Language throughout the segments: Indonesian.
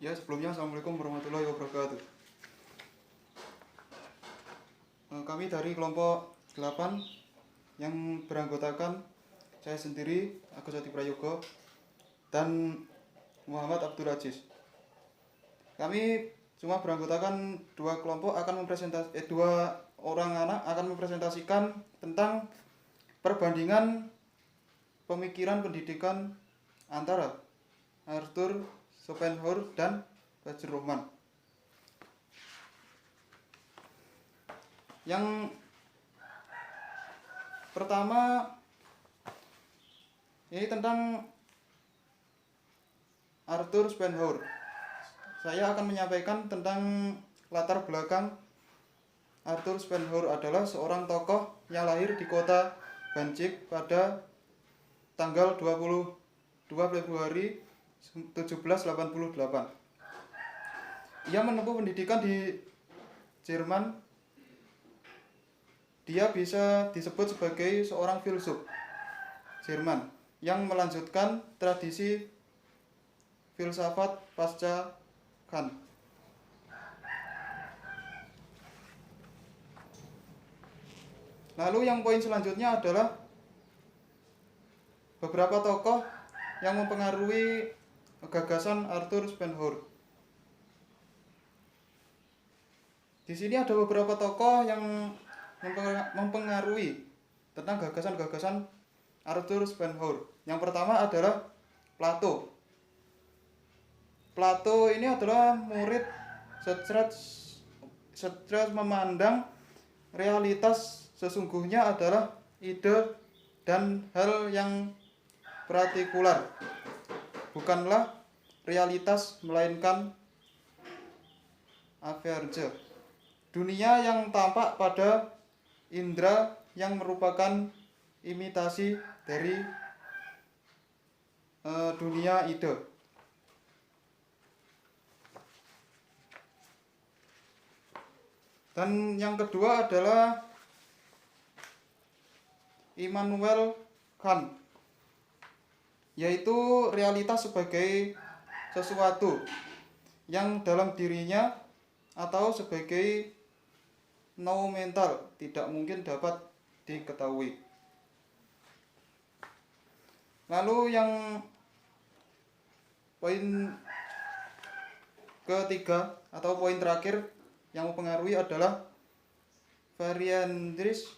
Ya, sebelumnya Assalamualaikum warahmatullahi wabarakatuh. Kami dari kelompok 8 yang beranggotakan saya sendiri, Agus Adi Prayogo, dan Muhammad Abdul Aziz. Kami cuma beranggotakan dua orang anak akan mempresentasikan tentang perbandingan pemikiran pendidikan antara Arthur Schopenhauer dan Bazar Rahman. Yang pertama ini tentang Arthur Schopenhauer. Saya akan menyampaikan tentang latar belakang. Arthur Schopenhauer adalah seorang tokoh yang lahir di kota Danzig pada tanggal 22 Februari 1788. Ia menempuh pendidikan di Jerman. Dia bisa disebut sebagai seorang filsuf Jerman yang melanjutkan tradisi filsafat pasca Kant. Lalu yang poin selanjutnya adalah beberapa tokoh yang mempengaruhi gagasan Arthur Schopenhauer. Di sini ada beberapa tokoh yang mempengaruhi tentang gagasan-gagasan Arthur Schopenhauer. Yang pertama adalah Plato. Plato ini adalah murid secara memandang realitas sesungguhnya adalah ide dan hal yang partikular, bukanlah realitas melainkan average, dunia yang tampak pada indera yang merupakan imitasi dari dunia ide. Dan yang kedua adalah Immanuel Kant, yaitu realitas sebagai sesuatu yang dalam dirinya atau sebagai no mental tidak mungkin dapat diketahui. Lalu yang poin ketiga atau poin terakhir yang mempengaruhi adalah Friedrich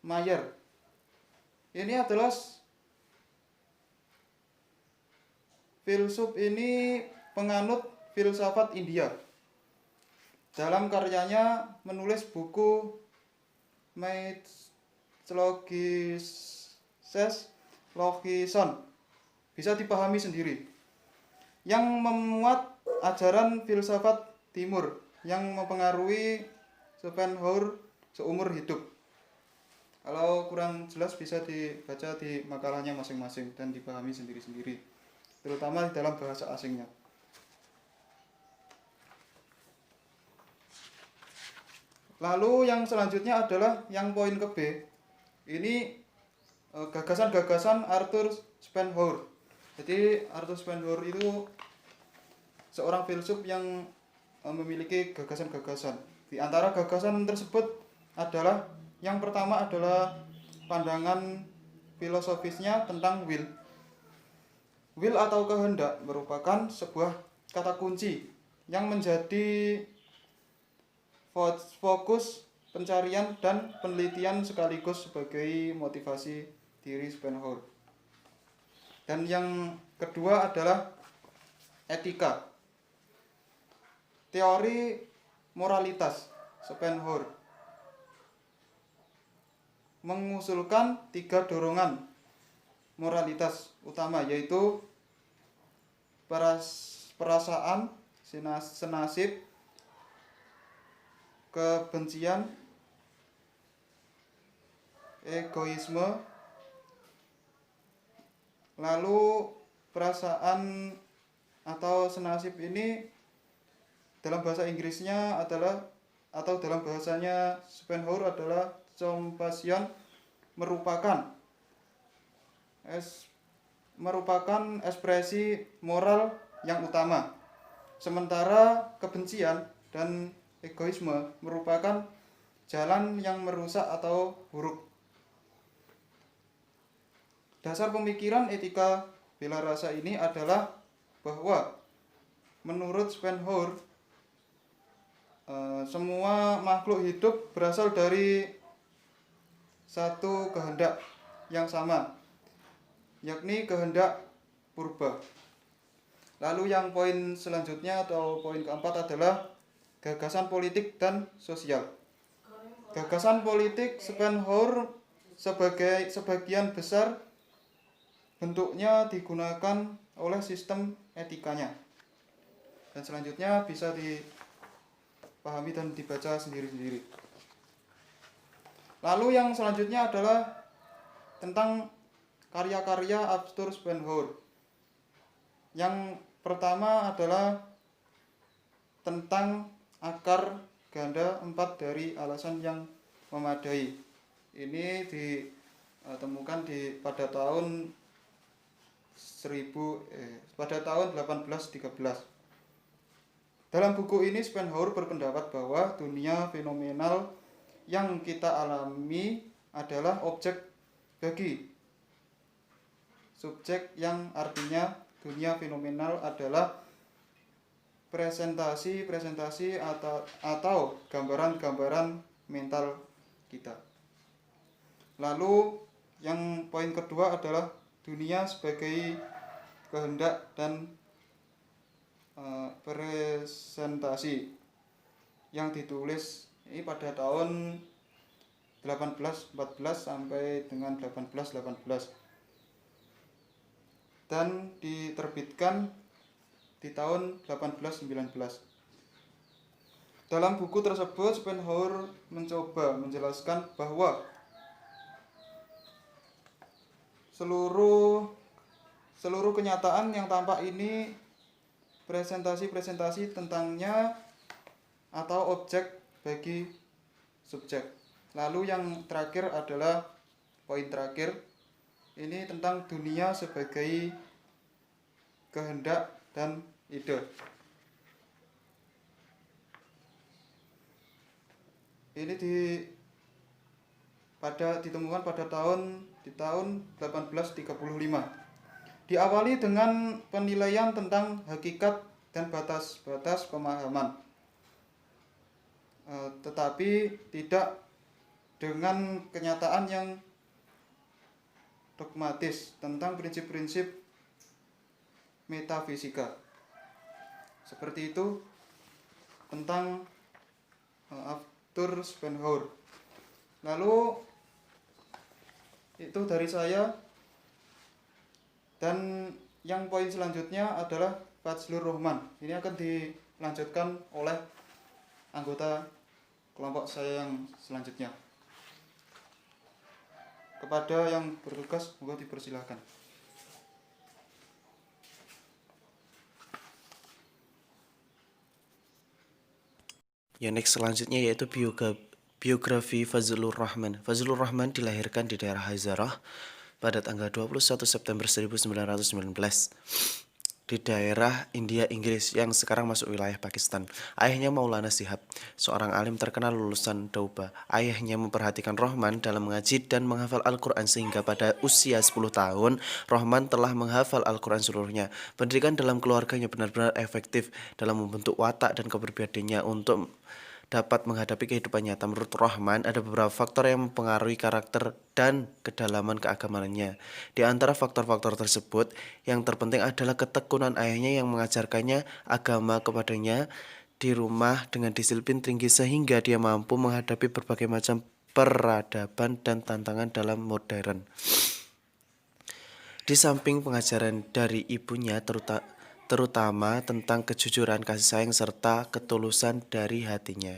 Mayer. Ini adalah filsuf ini penganut filsafat India. Dalam karyanya menulis buku Methodologies Logison, bisa dipahami sendiri, yang memuat ajaran filsafat timur yang mempengaruhi Schopenhauer seumur hidup. Kalau kurang jelas bisa dibaca di makalahnya masing-masing dan dipahami sendiri-sendiri, terutama di dalam bahasa asingnya. Lalu yang selanjutnya adalah yang poin ke B. Ini gagasan-gagasan Arthur Schopenhauer. Jadi Arthur Schopenhauer itu seorang filsuf yang memiliki gagasan-gagasan. Di antara gagasan tersebut adalah yang pertama adalah pandangan filosofisnya tentang will. Will atau kehendak merupakan sebuah kata kunci yang menjadi fokus pencarian dan penelitian sekaligus sebagai motivasi diri Schopenhauer. Dan yang kedua adalah etika. Teori moralitas Schopenhauer mengusulkan 3 dorongan moralitas utama, yaitu perasaan, senasib, kebencian, egoisme. Lalu perasaan atau senasib ini dalam bahasa Inggrisnya adalah, atau dalam bahasanya Schopenhauer adalah compassion, merupakan ekspresi moral yang utama, sementara kebencian dan egoisme merupakan jalan yang merusak atau buruk. Dasar pemikiran etika bela rasa ini adalah bahwa menurut Schopenhauer, semua makhluk hidup berasal dari satu kehendak yang sama, yakni kehendak purba. Lalu yang poin selanjutnya atau poin keempat adalah gagasan politik dan sosial. Gagasan politik Schopenhauer sebagian besar bentuknya digunakan oleh sistem etikanya. Dan selanjutnya bisa dipahami dan dibaca sendiri-sendiri. Lalu yang selanjutnya adalah tentang karya-karya Arthur Schopenhauer. Yang pertama adalah tentang akar ganda 4 dari alasan yang memadai. Ini ditemukan pada tahun 1813. Dalam buku ini Schopenhauer berpendapat bahwa dunia fenomenal yang kita alami adalah objek bagi subjek, yang artinya dunia fenomenal adalah presentasi atau gambaran-gambaran mental kita. Lalu yang poin kedua adalah dunia sebagai kehendak dan presentasi, yang ditulis ini pada tahun 1814 sampai dengan 1818 dan diterbitkan di tahun 1819. Dalam buku tersebut Schopenhauer mencoba menjelaskan bahwa seluruh kenyataan yang tampak ini presentasi tentangnya atau objek bagi subjek. Lalu yang terakhir adalah poin terakhir, ini tentang dunia sebagai kehendak dan ide. Ini ditemukan pada tahun 1835. Diawali dengan penilaian tentang hakikat dan batas-batas pemahaman, tetapi tidak dengan kenyataan yang dogmatis tentang prinsip-prinsip metafisika. Seperti itu tentang Arthur Schopenhauer. Lalu itu dari saya. Dan yang poin selanjutnya adalah Fazlur Rahman. Ini akan dilanjutkan oleh anggota kelompok saya yang selanjutnya. Kepada yang bertugas, mohon dipersilahkan. Yang next selanjutnya yaitu biografi Fazlur Rahman. Fazlur Rahman dilahirkan di daerah Hazarah pada tanggal 21 September 1919 di daerah India Inggris yang sekarang masuk wilayah Pakistan. Ayahnya Maulana Shihab, seorang alim terkenal lulusan Dauba. Ayahnya memperhatikan Rahman dalam mengaji dan menghafal Al-Quran sehingga pada usia 10 tahun Rahman telah menghafal Al-Quran seluruhnya. Pendidikan dalam keluarganya benar-benar efektif dalam membentuk watak dan kepribadiannya untuk dapat menghadapi kehidupan nyata. Menurut Rahman, ada beberapa faktor yang mempengaruhi karakter dan kedalaman keagamannya. Di antara faktor-faktor tersebut, yang terpenting adalah ketekunan ayahnya yang mengajarkannya agama kepadanya di rumah dengan disiplin tinggi sehingga dia mampu menghadapi berbagai macam peradaban dan tantangan dalam modern. Di samping pengajaran dari ibunya terutama tentang kejujuran, kasih sayang, serta ketulusan dari hatinya.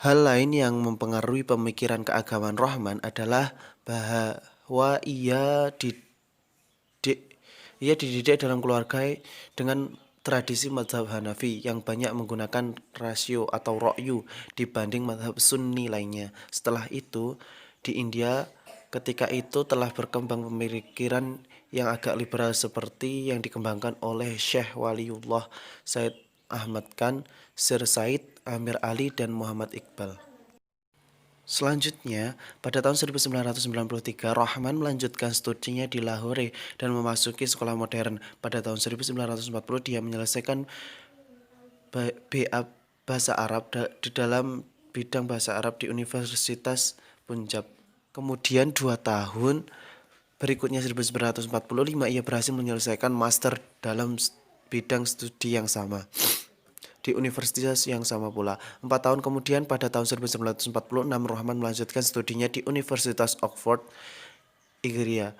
Hal lain yang mempengaruhi pemikiran keagamaan Rahman adalah bahwa ia dididik dalam keluarga dengan tradisi mazhab Hanafi yang banyak menggunakan rasio atau ra'yu dibanding mazhab Sunni lainnya. Setelah itu, di India, Ketika itu telah berkembang pemikiran yang agak liberal seperti yang dikembangkan oleh Syekh Waliullah Said Ahmad Khan, Sir Said Amir Ali, dan Muhammad Iqbal. Selanjutnya, pada tahun 1993, Rahman melanjutkan studinya di Lahore dan memasuki sekolah modern. Pada tahun 1940, dia menyelesaikan BA Bahasa Arab di dalam bidang Bahasa Arab di Universitas Punjab. Kemudian 2 tahun berikutnya 1945 ia berhasil menyelesaikan master dalam bidang studi yang sama di universitas yang sama pula. 4 tahun kemudian pada tahun 1946 Rahman melanjutkan studinya di Universitas Oxford, Inggris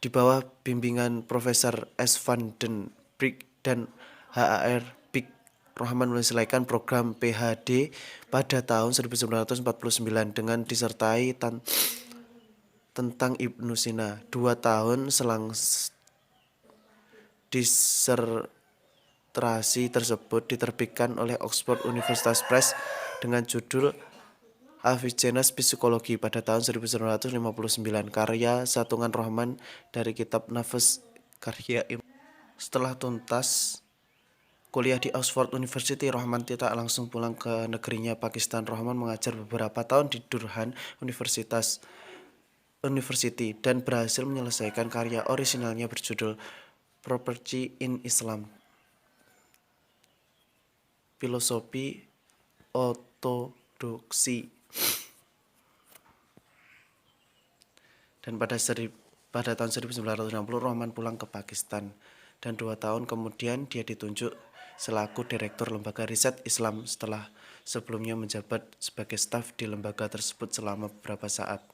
di bawah bimbingan Profesor S. van den Broek dan H.A.R. Pick. Rahman menyelesaikan program PhD pada tahun 1949 dengan disertai tentang Ibnu Sina. 2 tahun selang disertasi tersebut diterbitkan oleh Oxford University Press dengan judul Avicenna's Psikologi pada tahun 1959. Karya Satungan Rahman dari kitab Nafas karya Setelah tuntas kuliah di Oxford University, Rahman tidak langsung pulang ke negerinya Pakistan. Rahman mengajar beberapa tahun di Durham University dan berhasil menyelesaikan karya orisinalnya berjudul Property in Islam, Filosofi Ortodoksi. Dan pada tahun 1960 Rahman pulang ke Pakistan dan 2 tahun kemudian dia ditunjuk selaku Direktur Lembaga Riset Islam setelah sebelumnya menjabat sebagai staf di lembaga tersebut selama beberapa saat.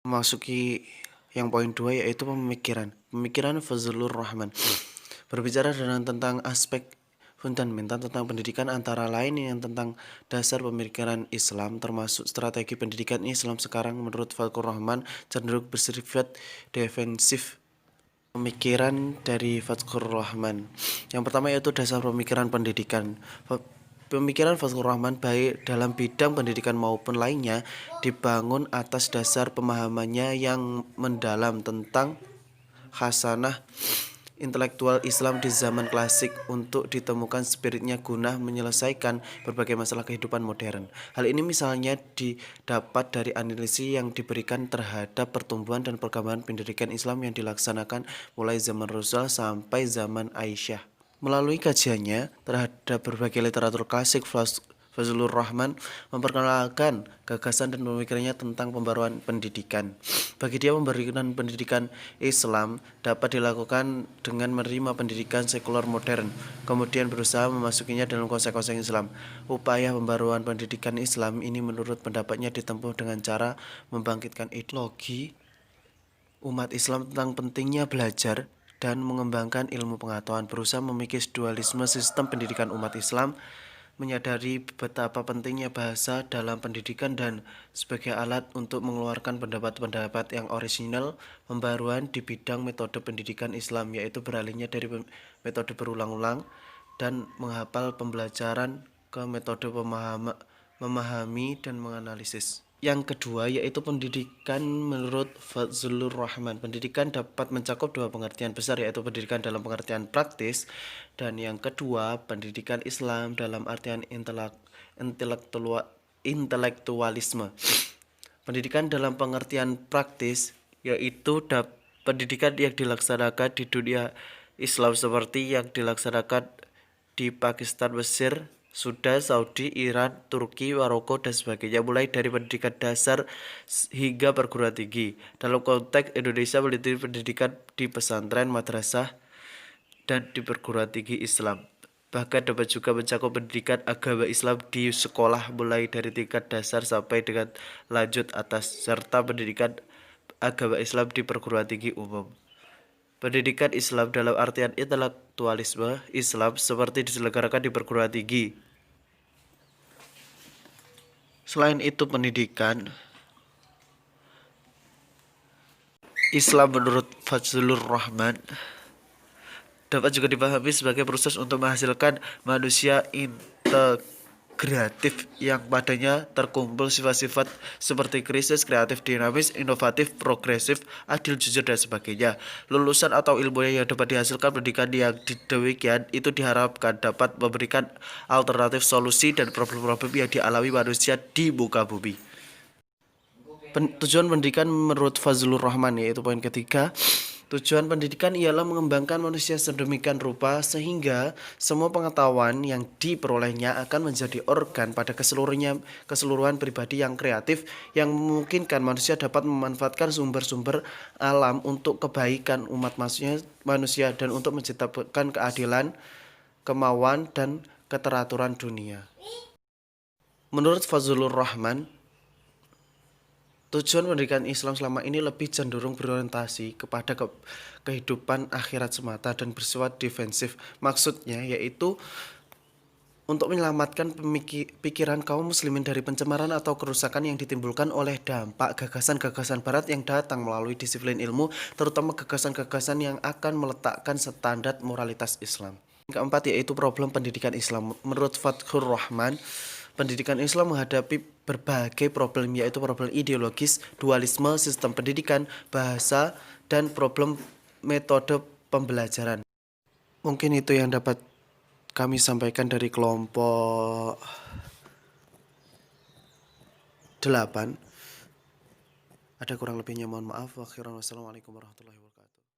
Memasuki yang poin 2 yaitu pemikiran Fazlur Rahman. Berbicara tentang aspek fundamental tentang pendidikan antara lain yang tentang dasar pemikiran Islam termasuk strategi pendidikan Islam sekarang menurut Fazlur Rahman cenderung bersifat defensif. Pemikiran dari Fazlur Rahman. Yang pertama yaitu dasar pemikiran pendidikan. Pemikiran Fazlur Rahman baik dalam bidang pendidikan maupun lainnya dibangun atas dasar pemahamannya yang mendalam tentang khasanah intelektual Islam di zaman klasik untuk ditemukan spiritnya guna menyelesaikan berbagai masalah kehidupan modern. Hal ini misalnya didapat dari analisis yang diberikan terhadap pertumbuhan dan perkembangan pendidikan Islam yang dilaksanakan mulai zaman Rasul sampai zaman Aisyah. Melalui kajiannya terhadap berbagai literatur klasik, Fazlur Rahman memperkenalkan gagasan dan pemikirannya tentang pembaruan pendidikan. Bagi dia, pembaruan pendidikan Islam dapat dilakukan dengan menerima pendidikan sekuler modern, kemudian berusaha memasukinya dalam konsep-konsep Islam. Upaya pembaruan pendidikan Islam ini menurut pendapatnya ditempuh dengan cara membangkitkan ideologi umat Islam tentang pentingnya belajar dan mengembangkan ilmu pengetahuan, berusaha memikis dualisme sistem pendidikan umat Islam, menyadari betapa pentingnya bahasa dalam pendidikan dan sebagai alat untuk mengeluarkan pendapat-pendapat yang orisinal. Pembaruan di bidang metode pendidikan Islam yaitu beralihnya dari metode berulang-ulang dan menghafal pembelajaran ke metode memahami dan menganalisis. Yang kedua yaitu pendidikan menurut Fazlur Rahman. Pendidikan dapat mencakup 2 pengertian besar yaitu pendidikan dalam pengertian praktis dan yang kedua pendidikan Islam dalam artian intelektualisme. Pendidikan dalam pengertian praktis yaitu pendidikan yang dilaksanakan di dunia Islam seperti yang dilaksanakan di Pakistan, Mesir, Sudan, Saudi, Iran, Turki, Maroko, dan sebagainya, mulai dari pendidikan dasar hingga perguruan tinggi. Dalam konteks Indonesia, meliputi pendidikan di pesantren, madrasah, dan di perguruan tinggi Islam. Bahkan dapat juga mencakup pendidikan agama Islam di sekolah mulai dari tingkat dasar sampai dengan lanjut atas, serta pendidikan agama Islam di perguruan tinggi umum. Pendidikan Islam dalam artian intelektualisme Islam seperti diselenggarakan di perguruan tinggi. Selain itu, pendidikan Islam menurut Fazlur Rahman dapat juga dipahami sebagai proses untuk menghasilkan manusia kreatif yang padanya terkumpul sifat-sifat seperti krisis, kreatif, dinamis, inovatif, progresif, adil, jujur, dan sebagainya. Lulusan atau ilmu yang dapat dihasilkan pendidikan yang demikian itu diharapkan dapat memberikan alternatif solusi dan problem-problem yang dialami manusia di muka bumi. Tujuan pendidikan menurut Fazlur Rahman yaitu poin ketiga. Tujuan pendidikan ialah mengembangkan manusia sedemikian rupa sehingga semua pengetahuan yang diperolehnya akan menjadi organ pada keseluruhan pribadi yang kreatif yang memungkinkan manusia dapat memanfaatkan sumber-sumber alam untuk kebaikan umat manusia dan untuk menciptakan keadilan, kemauan, dan keteraturan dunia. Menurut Fazlur Rahman, tujuan pendidikan Islam selama ini lebih cenderung berorientasi kepada kehidupan akhirat semata dan bersifat defensif. Maksudnya yaitu untuk menyelamatkan pikiran kaum muslimin dari pencemaran atau kerusakan yang ditimbulkan oleh dampak gagasan-gagasan barat yang datang melalui disiplin ilmu, terutama gagasan-gagasan yang akan meletakkan standar moralitas Islam. Yang keempat yaitu problem pendidikan Islam. Menurut Fathur Rahman, pendidikan Islam menghadapi berbagai problem, yaitu problem ideologis, dualisme, sistem pendidikan, bahasa, dan problem metode pembelajaran. Mungkin itu yang dapat kami sampaikan dari kelompok 8. Ada kurang lebihnya mohon maaf. Wassalamualaikum warahmatullahi wabarakatuh.